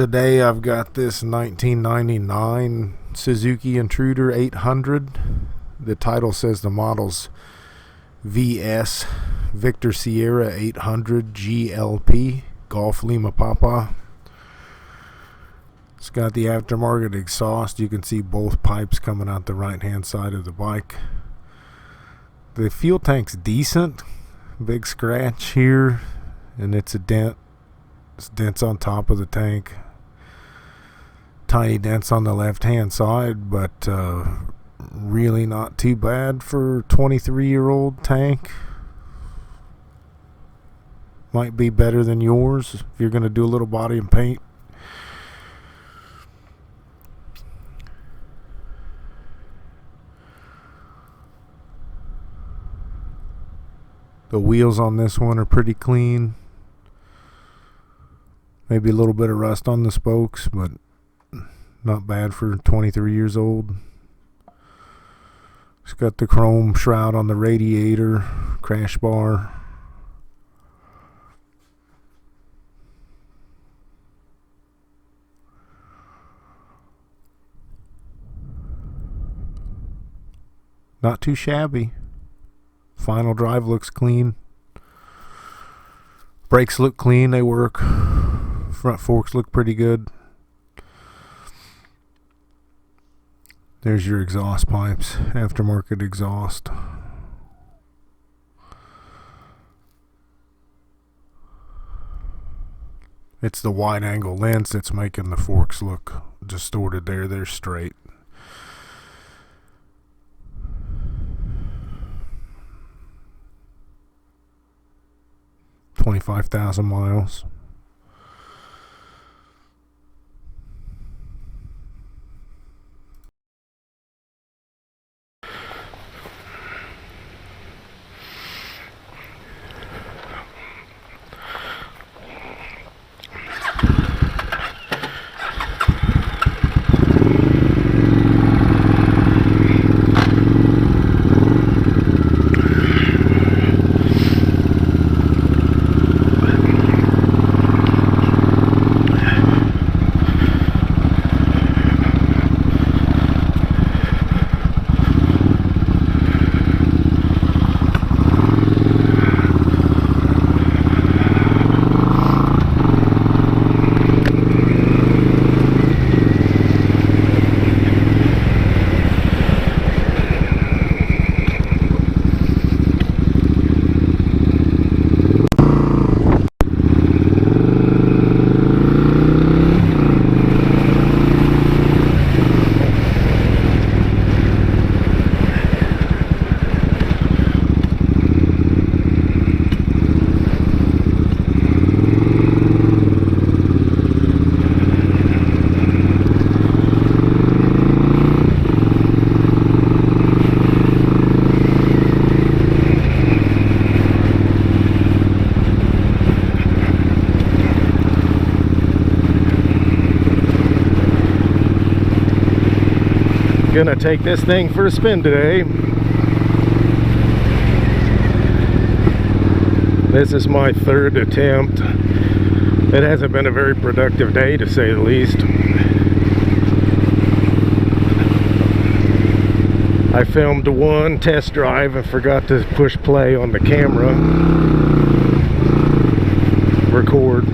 Today I've got this 1999 Suzuki Intruder 800. The title says the model's VS Victor Sierra 800 GLP Golf Lima Papa. It's got the aftermarket exhaust. You can see both pipes coming out the right hand side of the bike. The fuel tank's decent. Big scratch here, and it's a dent. It's dents on top of the tank. Tiny dents on the left hand side, but really not too bad for a 23-year-old tank. Might be better than yours if you're going to do a little body and paint. The wheels on this one are pretty clean. Maybe a little bit of rust on the spokes, but not bad for 23 years old. It's got the chrome shroud on the radiator, crash bar. Not too shabby. Final drive looks clean. Brakes look clean, they work. Front forks look pretty good. There's your exhaust pipes, aftermarket exhaust. It's the wide angle lens that's making the forks look distorted there. They're straight. $25,000 miles. Gonna take this thing for a spin today. This is my third attempt. It hasn't been a very productive day, to say the least. I filmed one test drive and forgot to push play on the camera.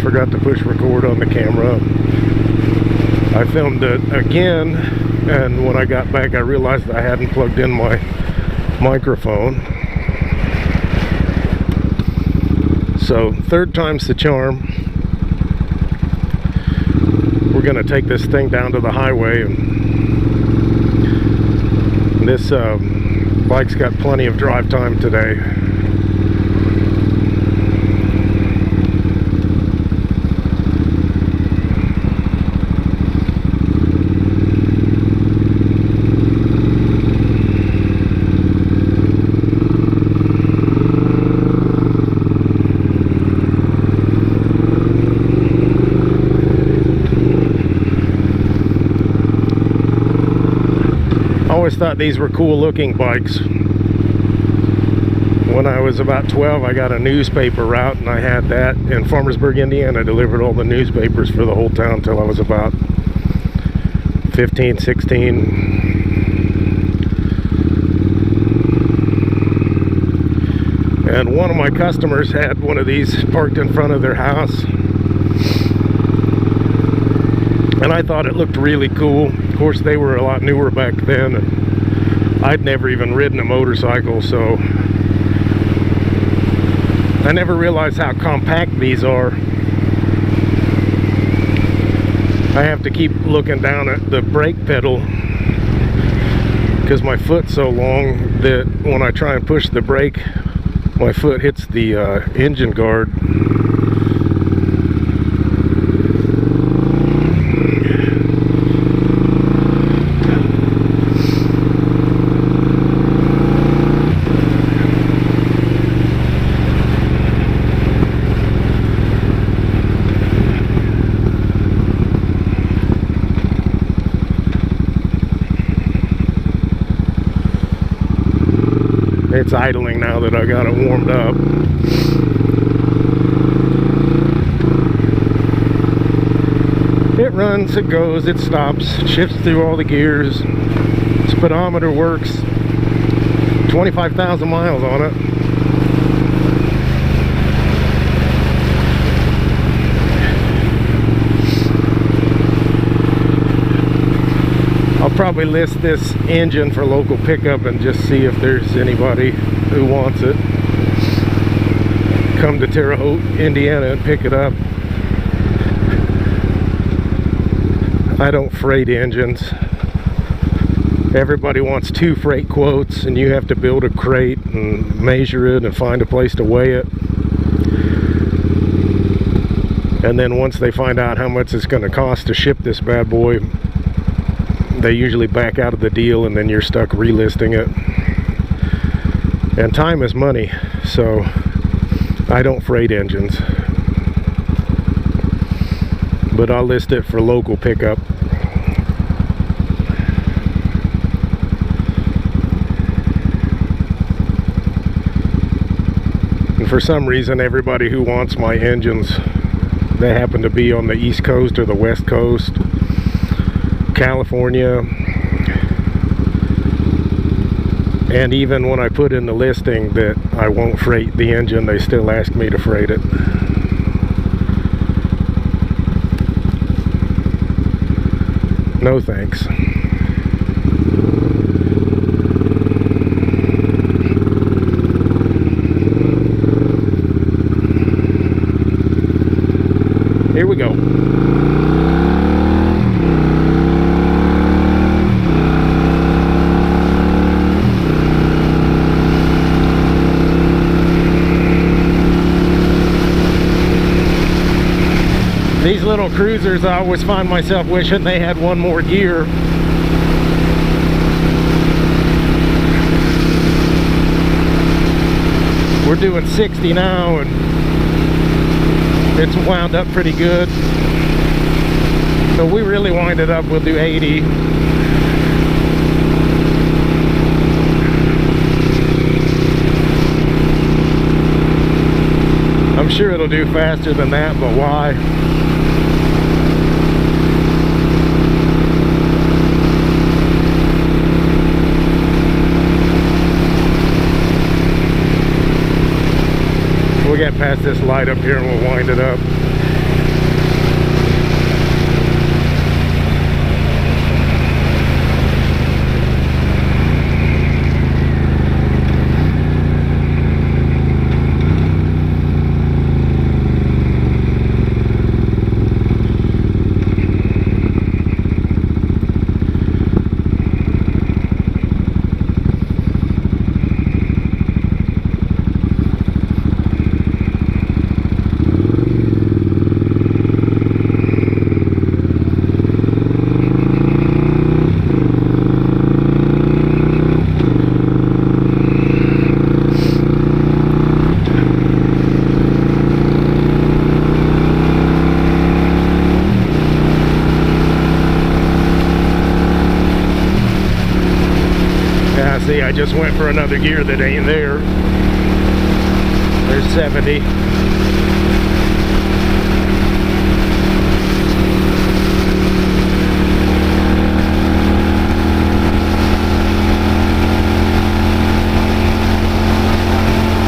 Forgot to push record on the camera. I filmed it again, and when I got back I realized I hadn't plugged in my microphone. So third time's the charm. We're gonna take this thing down to the highway, and this bike's got plenty of drive time today. I always thought these were cool looking bikes. When I was about 12, I got a newspaper route, and I had that in Farmersburg, Indiana. I delivered all the newspapers for the whole town until I was about 15, 16. And one of my customers had one of these parked in front of their house. And I thought it looked really cool. Of course, they were a lot newer back then, and I'd never even ridden a motorcycle, so I never realized how compact these are. I have to keep looking down at the brake pedal because my foot's so long that when I try and push the brake, my foot hits the engine guard. It's idling now that I got it warmed up. It runs, it goes, it stops, shifts through all the gears. Speedometer works. 25,000 miles on it. I'll probably list this engine for local pickup and just see if there's anybody who wants it. Come to Terre Haute, Indiana and pick it up. I don't freight engines. Everybody wants 2 freight quotes, and you have to build a crate and measure it and find a place to weigh it. And then once they find out how much it's going to cost to ship this bad boy, they usually back out of the deal, and then you're stuck relisting it. And time is money, so I don't freight engines. But I'll list it for local pickup. And for some reason, everybody who wants my engines, they happen to be on the East Coast or the West Coast, California. And even when I put in the listing that I won't freight the engine, they still ask me to freight it. No thanks. Here we go. These little cruisers, I always find myself wishing they had one more gear. We're doing 60 now, and it's wound up pretty good. So we really wind it up, we'll do 80. I'm sure it'll do faster than that, but why? We'll get past this light up here and we'll wind it up. See, I just went for another gear that ain't there. There's 70.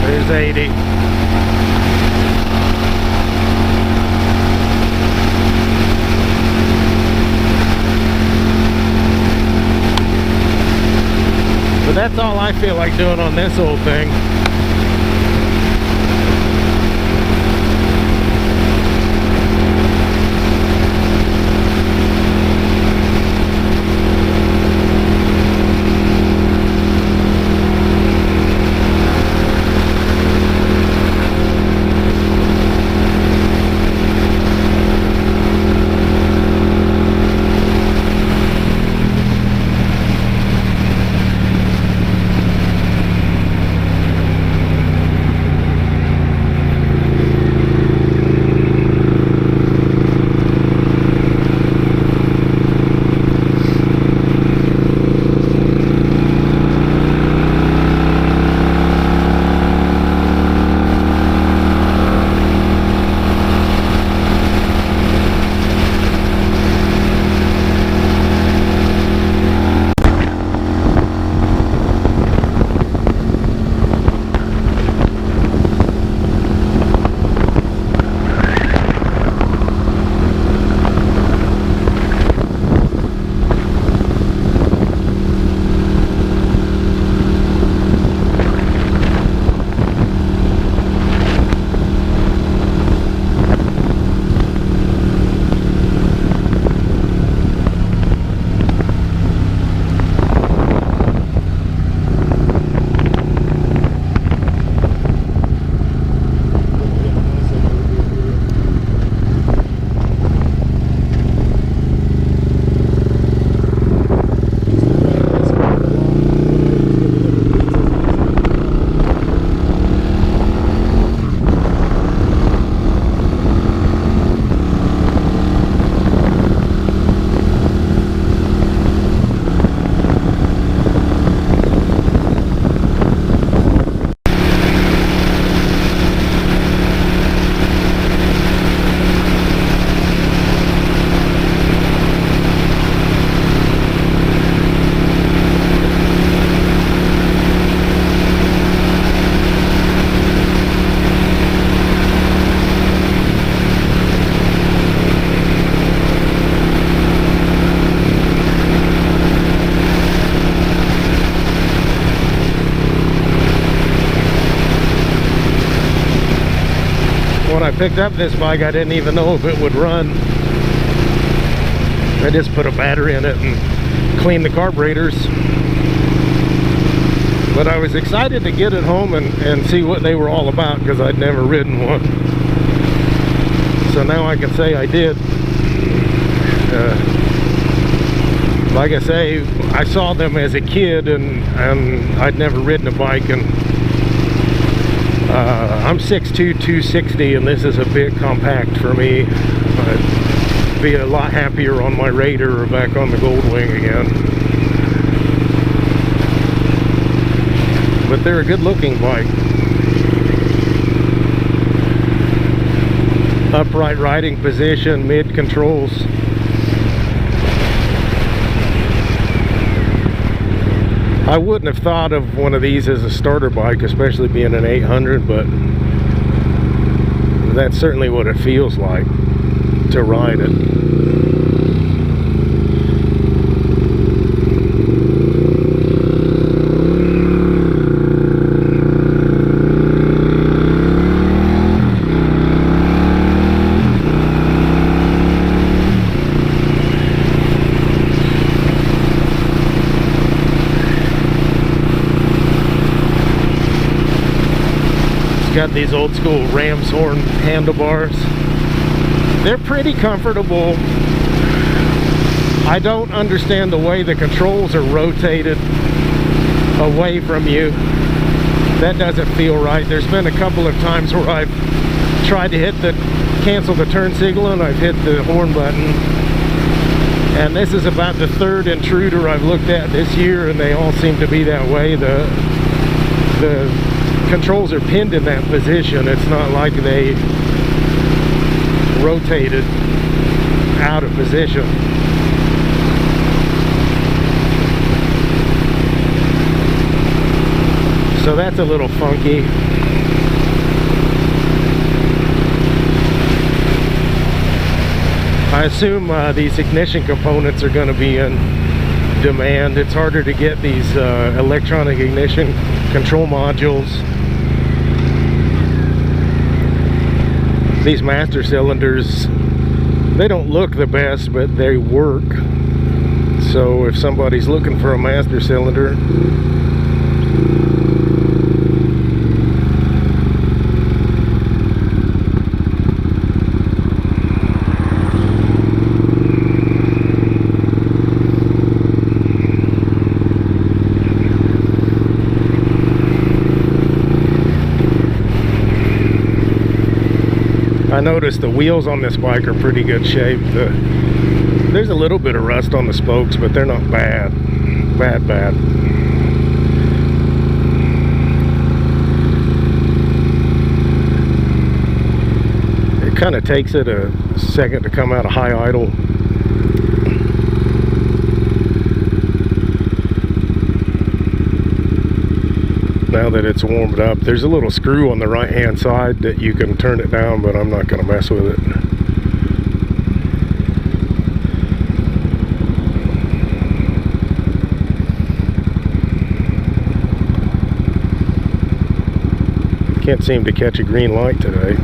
There's 80. But that's all I feel like doing on this old thing. When I picked up this bike, I didn't even know if it would run. I just put a battery in it and cleaned the carburetors. But I was excited to get it home and see what they were all about, because I'd never ridden one. So now I can say I did. Like I say, I saw them as a kid, and I'd never ridden a bike, and I'm 6'2", 260, and this is a bit compact for me. I'd be a lot happier on my Raider or back on the Goldwing again. But they're a good looking bike. Upright riding position, mid controls. I wouldn't have thought of one of these as a starter bike, especially being an 800, but that's certainly what it feels like to ride it. Got these old school ram's horn handlebars. They're pretty comfortable. I don't understand the way the controls are rotated away from you. That doesn't feel right. There's been a couple of times where I've tried to cancel the turn signal, and I've hit the horn button. And this is about the third Intruder I've looked at this year, and they all seem to be that way. The controls are pinned in that position. It's not like they rotated out of position. So that's a little funky. I assume these ignition components are going to be in demand. It's harder to get these electronic ignition control modules. These master cylinders, they don't look the best, but they work. So if somebody's looking for a master cylinder, I noticed the wheels on this bike are pretty good shape. There's a little bit of rust on the spokes, but they're not bad. Bad. It kind of takes it a second to come out of high idle. Now that it's warmed up, there's a little screw on the right hand side that you can turn it down, but I'm not going to mess with it. Can't seem to catch a green light today.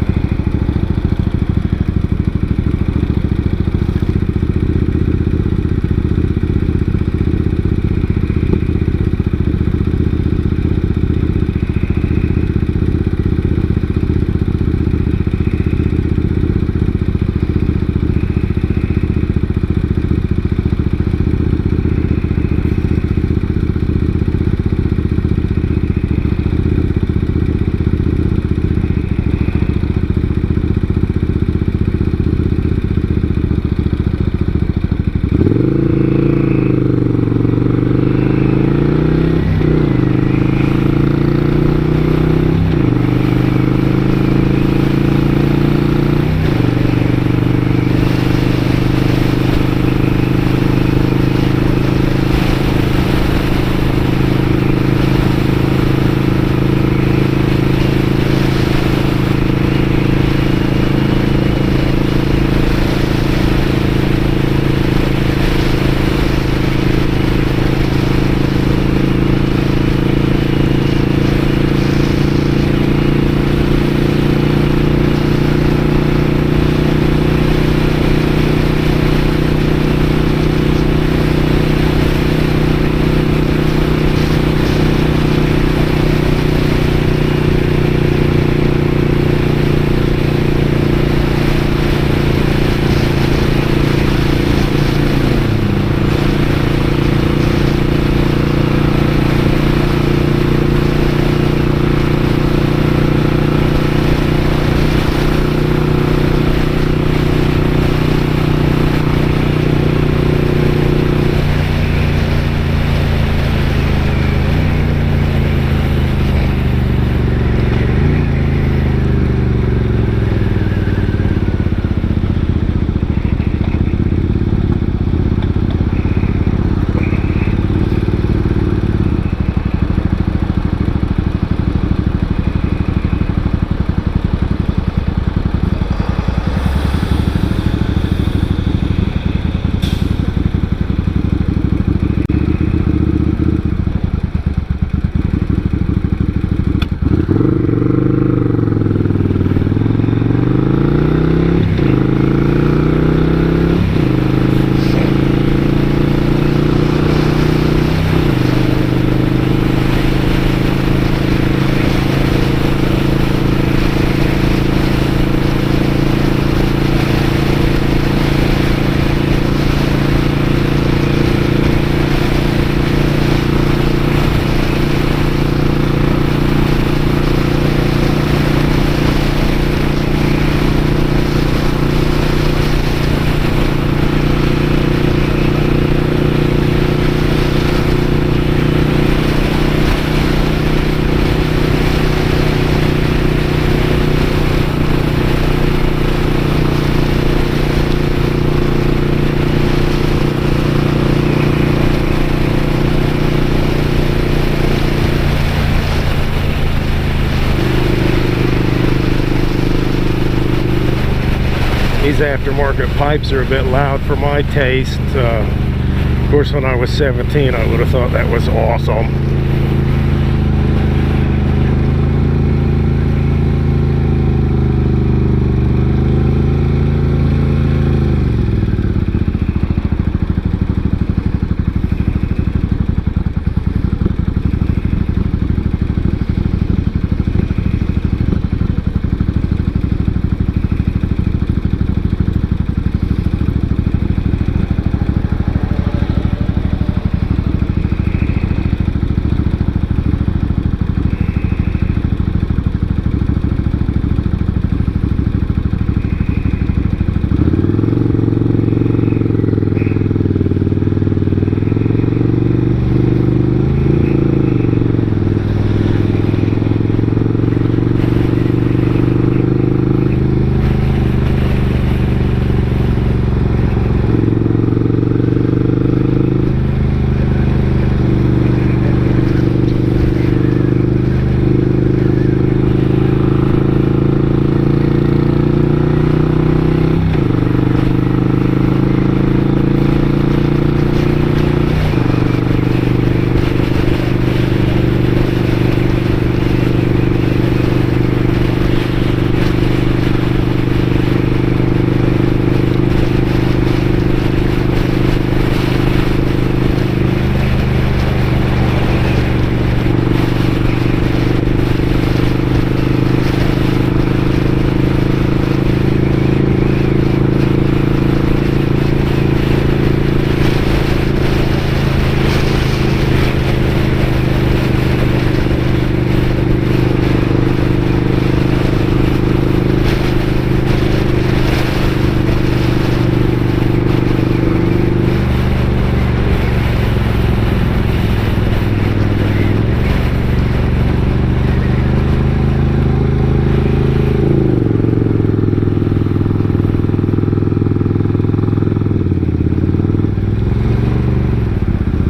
aftermarket pipes are a bit loud for my taste. Of course, when I was 17, I would have thought that was awesome.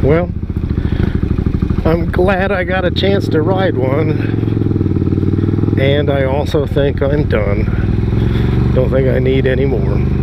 Well, I'm glad I got a chance to ride one, and I also think I'm done. Don't think I need any more.